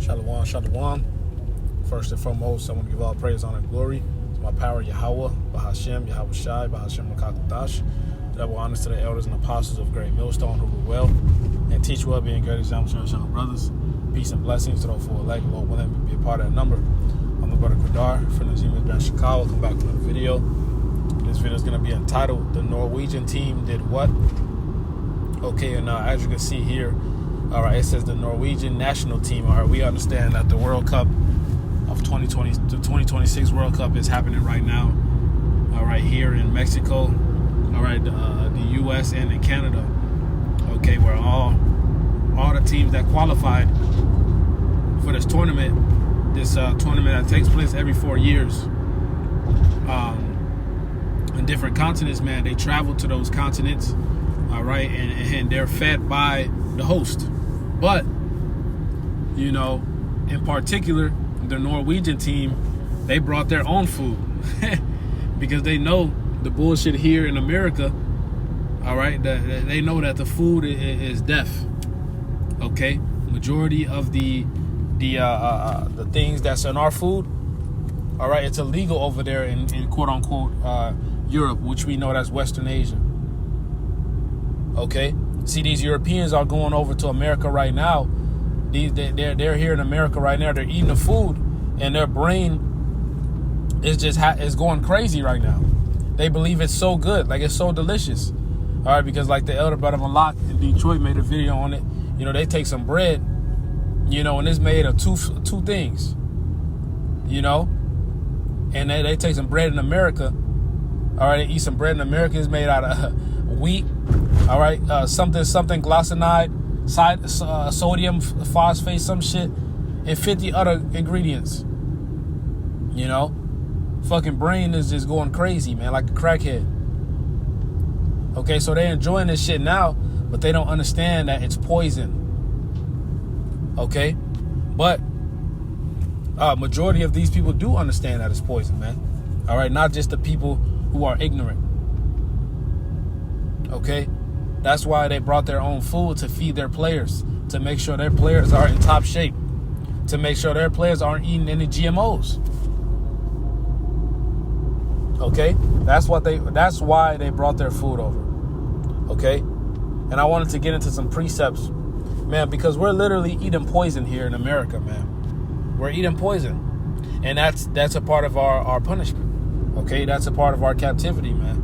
Shalom, shalom. First and foremost, I want to give all praise, honor, and glory to my power, Yahweh, Bahashem, Yahweh Shai, Bahashem Makakutash. Double honors to the elders and apostles of Great Millstone who rule well and teach well, being great examples to our young brothers. Peace and blessings to those 4 elect, Lord willing, be a part of that number. I'm the brother Qadar from the Zemas Ben Chicago. Come back with another video. This video is going to be entitled, The Norwegian Team Did What? Okay, and as you can see here, all right, it says the Norwegian national team. All right, we understand that the World Cup of 2020, the 2026 World Cup is happening right now. All right, here in Mexico. All right, the U.S. and in Canada. Okay, where all the teams that qualified for this tournament, tournament that takes place every 4 years, in different continents, man, they travel to those continents. All right, and they're fed by the host. But, you know, in particular, the Norwegian team, they brought their own food because they know the bullshit here in America. All right, they know that the food is death. Okay, majority of the things that's in our food, all right, it's illegal over there in quote unquote Europe, which we know that's Western Asia. Okay, see, these Europeans are going over to America right now. They're here in America right now. They're eating the food, and their brain is going crazy right now. They believe it's so good, like it's so delicious. All right, because like the elder brother Malak in Detroit made a video on it. You know, they take some bread, you know, and it's made of two things, you know, and they take some bread in America. All right, they eat some bread in America. It's made out of wheat. All right, something glycinide, sodium phosphate, some shit, and 50 other ingredients. You know, fucking brain is just going crazy, man, like a crackhead. Okay, so they're enjoying this shit now, but they don't understand that it's poison. Okay, but majority of these people do understand that it's poison, man. All right, not just the people who are ignorant. Okay, that's why they brought their own food to feed their players, to make sure their players are in top shape, to make sure their players aren't eating any GMOs. Okay, that's why they brought their food over. Okay, and I wanted to get into some precepts, man, because we're literally eating poison here in America, man. We're eating poison, and that's a part of our punishment. Okay, that's a part of our captivity, man.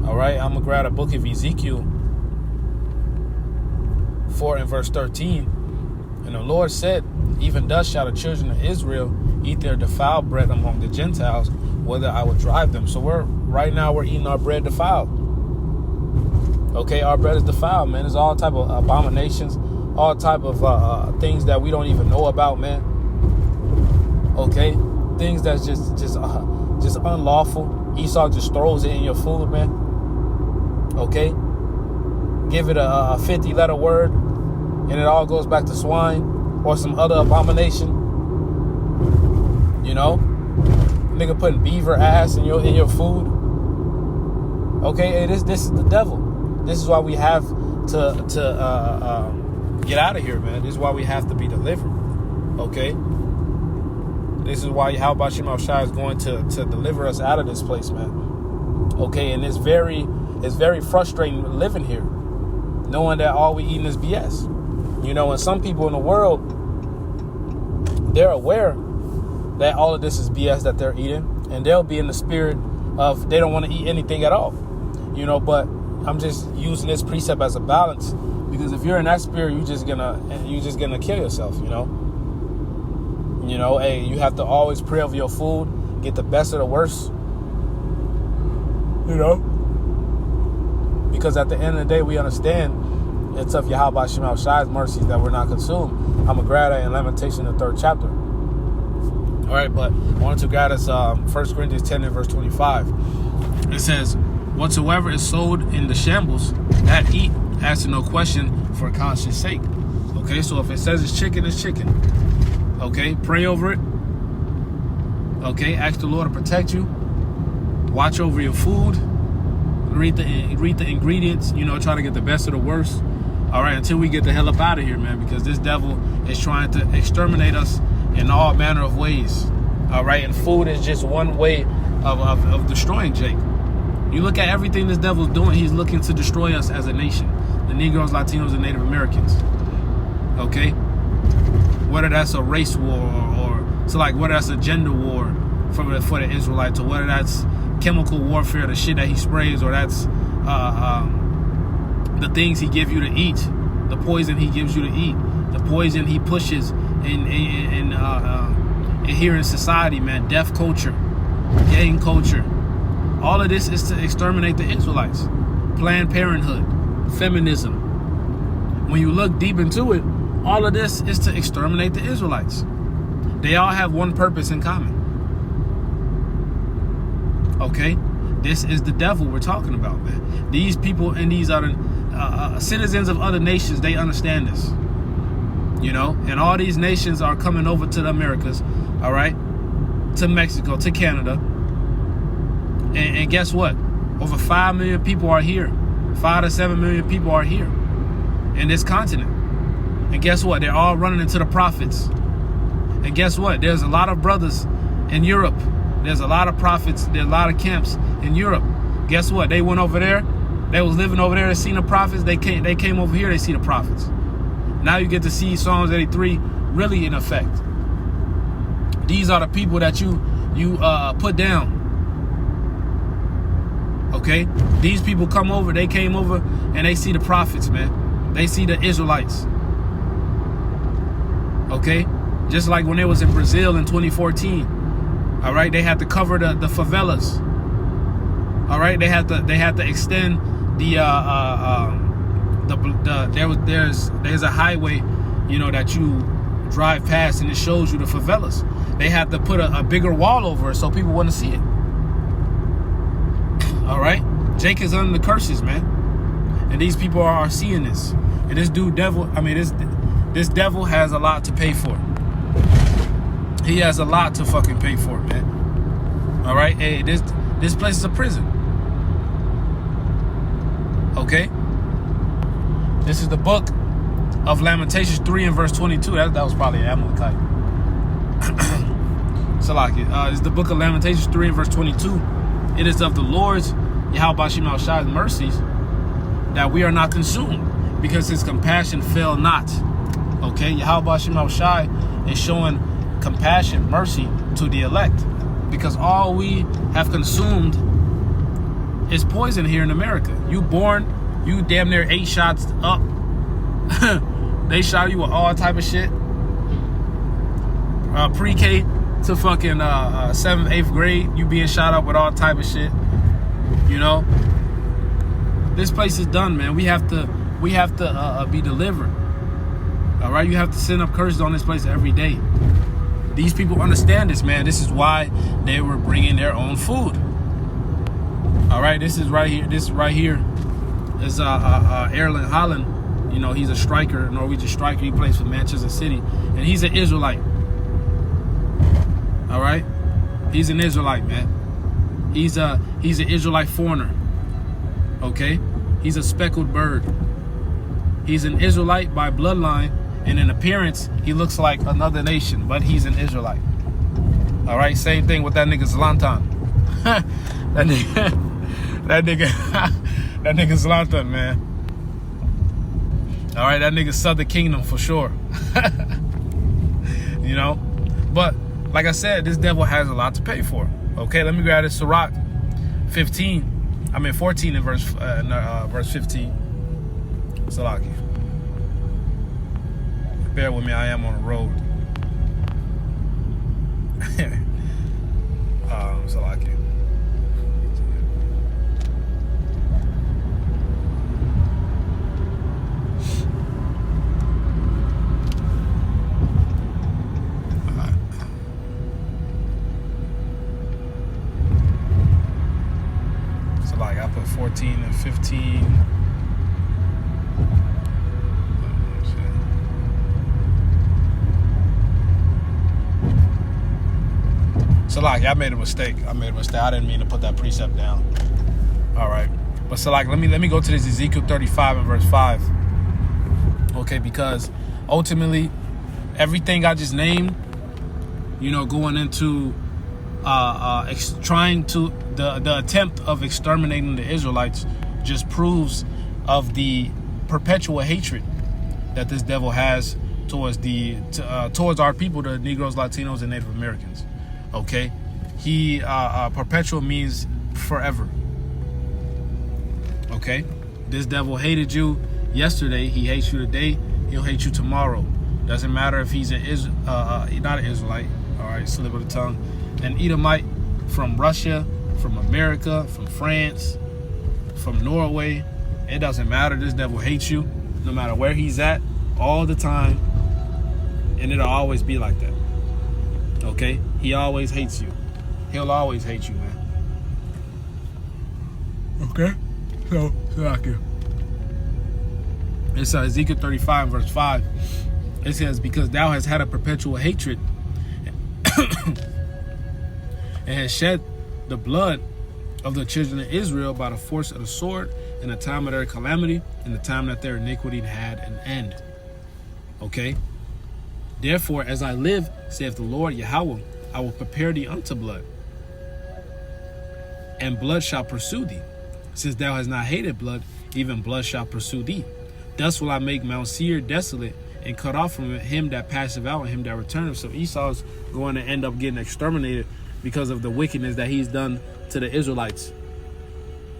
All right, I'm gonna grab a book of Ezekiel 4 and verse 13, and the Lord said, "Even thus shall the children of Israel eat their defiled bread among the Gentiles, whether I would drive them." So right now we're eating our bread defiled. Okay, our bread is defiled, man. There's all type of abominations, all type of things that we don't even know about, man. Okay, things that's just unlawful. Esau just throws it in your food, man. Okay, give it a 50-letter word, and it all goes back to swine or some other abomination. You know, nigga putting beaver ass in your food. Okay, hey, this is the devil. This is why we have to get out of here, man. This is why we have to be delivered. Okay, this is why Yahweh Shema Shai is going to deliver us out of this place, man. Okay, and it's very frustrating living here, knowing that all we eating is BS. You know, and some people in the world, they're aware that all of this is BS that they're eating, and they'll be in the spirit of they don't want to eat anything at all. You know, but I'm just using this precept as a balance, because if you're in that spirit, you're just gonna kill yourself. You know, hey, you have to always pray over your food, get the best of the worst. You know, because at the end of the day, we understand it's of Yahweh Shema Shai's mercies that we're not consumed. I'm gonna grab that in Lamentation, the 3rd chapter. All right, but I wanted to grab us 1 Corinthians 10 and verse 25. It says, "Whatsoever is sold in the shambles, that eat, ask no question for conscience sake." Okay, so if it says it's chicken, it's chicken. Okay, pray over it. Okay, ask the Lord to protect you. Watch over your food. Read the ingredients. You know, try to get the best of the worst. All right, until we get the hell up out of here, man, because this devil is trying to exterminate us in all manner of ways. All right, and food is just one way of destroying Jake. You look at everything this devil's doing, he's looking to destroy us as a nation. The Negroes, Latinos, and Native Americans. Okay? Whether that's a race war or so like whether that's a gender war for the Israelites, or whether that's chemical warfare, the shit that he sprays, or that's the things he gives you to eat, the poison he gives you to eat, the poison he pushes in here in society, man. Deaf culture, gang culture. All of this is to exterminate the Israelites. Planned Parenthood, feminism. When you look deep into it, all of this is to exterminate the Israelites. They all have one purpose in common. Okay? This is the devil we're talking about, man. These people and these other citizens of other nations, they understand this. You know? And all these nations are coming over to the Americas, all right? To Mexico, to Canada. And guess what? Over 5 million people are here. 5 to 7 million people are here in this continent. And guess what? They're all running into the prophets. And guess what? There's a lot of brothers in Europe. There's a lot of prophets. There's a lot of camps in Europe. Guess what? They went over there. They was living over there. They seen the prophets. They came over here. They see the prophets. Now you get to see Psalms 83 really in effect. These are the people that you put down. Okay? These people come over. They came over and they see the prophets, man. They see the Israelites. Okay? Just like when they was in Brazil in 2014. All right, they had to cover the favelas. All right, they had to extend there's a highway, you know, that you drive past and it shows you the favelas. They had to put a bigger wall over it so people wouldn't see it. All right, Jake is under the curses, man, and these people are seeing this. And this devil has a lot to pay for. He has a lot to fucking pay for, man. All right, hey, this place is a prison. Okay, this is the book of Lamentations 3 and verse 22. That was probably an Amalekite. Salaki. It's the book of Lamentations 3 and verse 22. It is of the Lord's Yahweh Shema Shai's mercies that we are not consumed, because his compassion fail not. Okay, Yahweh Shema Shai is showing compassion, mercy to the elect, because all we have consumed is poison here in America. You damn near 8 shots up. They shot you with all type of shit. Pre-K to fucking 7th, 8th grade, you being shot up with all type of shit. You know, this place is done, man. We have to be delivered. All right, you have to send up curses on this place every day. These people understand this, man. This is why they were bringing their own food. All right, this is right here. This right here is Erling Haaland. You know, he's a striker, a Norwegian striker. He plays for Manchester City, and he's an Israelite. All right, he's an Israelite, man. He's an Israelite foreigner. Okay, he's a speckled bird. He's an Israelite by bloodline. And in appearance, he looks like another nation, but he's an Israelite. All right, same thing with that nigga Zlatan. that nigga Zlatan, man. All right, that nigga Southern Kingdom for sure. You know, but like I said, this devil has a lot to pay for. Okay, let me grab this Sirach 14 in verse 15. Salaki. Bear with me, I am on the road. Salaki. So like I put 14 and 15. So like I made a mistake. I didn't mean to put that precept down. All right. But so like let me go to this Ezekiel 35 and verse 5. Okay, because ultimately, everything I just named, going into trying to the attempt of exterminating the Israelites just proves of the perpetual hatred that this devil has towards towards our people, the Negroes, Latinos, and Native Americans. Okay, perpetual means forever. Okay, this devil hated you yesterday. He hates you today. He'll hate you tomorrow. Doesn't matter if he's not an Israelite. All right, slip of the tongue. An Edomite from Russia, from America, from France, from Norway. It doesn't matter. This devil hates you no matter where he's at, all the time. And it'll always be like that. Okay? He always hates you. He'll always hate you, man. Okay? So like it. It's Ezekiel 35, verse 5. It says, because thou hast had a perpetual hatred and has shed the blood of the children of Israel by the force of the sword in the time of their calamity, in the time that their iniquity had an end. Okay? Therefore, as I live, saith the Lord Yahweh, I will prepare thee unto blood, and blood shall pursue thee. Since thou hast not hated blood, even blood shall pursue thee. Thus will I make Mount Seir desolate, and cut off from it him that passeth out and him that returneth. So Esau's going to end up getting exterminated because of the wickedness that he's done to the Israelites.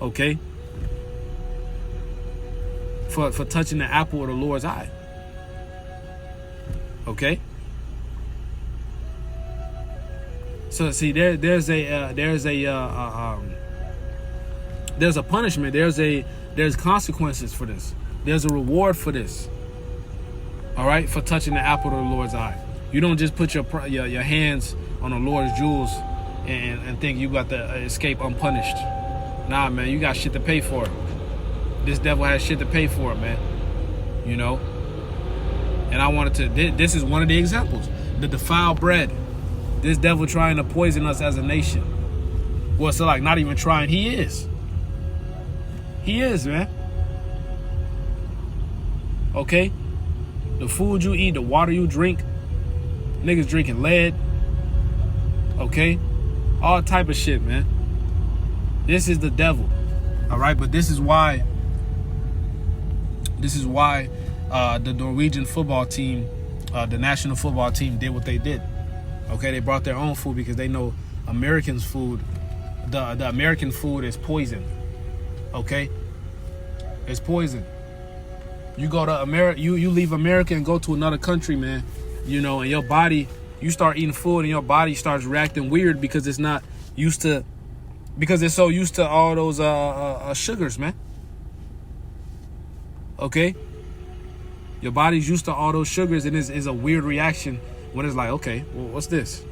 Okay? For touching the apple of the Lord's eye. Okay? So see, there's a punishment. There's consequences for this. There's a reward for this. All right, for touching the apple of the Lord's eye. You don't just put your hands on the Lord's jewels and think you got to escape unpunished. Nah, man, you got shit to pay for it. This devil has shit to pay for it, man. And I wanted to. This is one of the examples. The defiled bread. This devil trying to poison us as a nation. Well, so like not even trying. He is. He is, man. Okay? The food you eat, the water you drink, niggas drinking lead. Okay? All type of shit, man. This is the devil. All right? But this is why the Norwegian football team, the national football team, did what they did. Okay? They brought their own food because they know Americans' food, the American food is poison. Okay? It's poison. You go to America, you leave America and go to another country, man, and your body, you start eating food and your body starts reacting weird because it's not used to, because it's so used to all those sugars, man. Okay? Your body's used to all those sugars and it's a weird reaction when it's like, okay, well, what's this?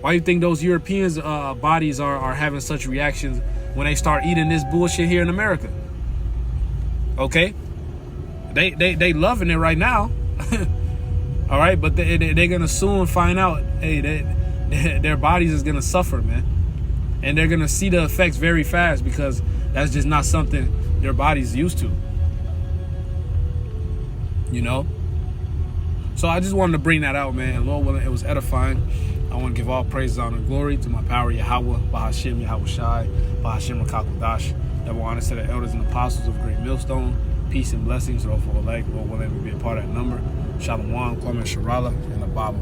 Why do you think those Europeans' bodies are having such reactions when they start eating this bullshit here in America? Okay? They loving it right now. All right, but they're gonna soon find out, hey, their bodies is gonna suffer, man, and they're gonna see the effects very fast because that's just not something their body's used to. So I just wanted to bring that out, man. Lord willing, it was edifying. I want to give all praise, honor, and glory to my power Yahweh, Bahashim Yahweh Shai, Bahashim Rakakodash. Double honor to the elders and apostles of Great Millstone. Peace and blessings, Lord, for elect, Lord willing, we be a part of that number. Shalom, Kwame Sharala, and the Bible.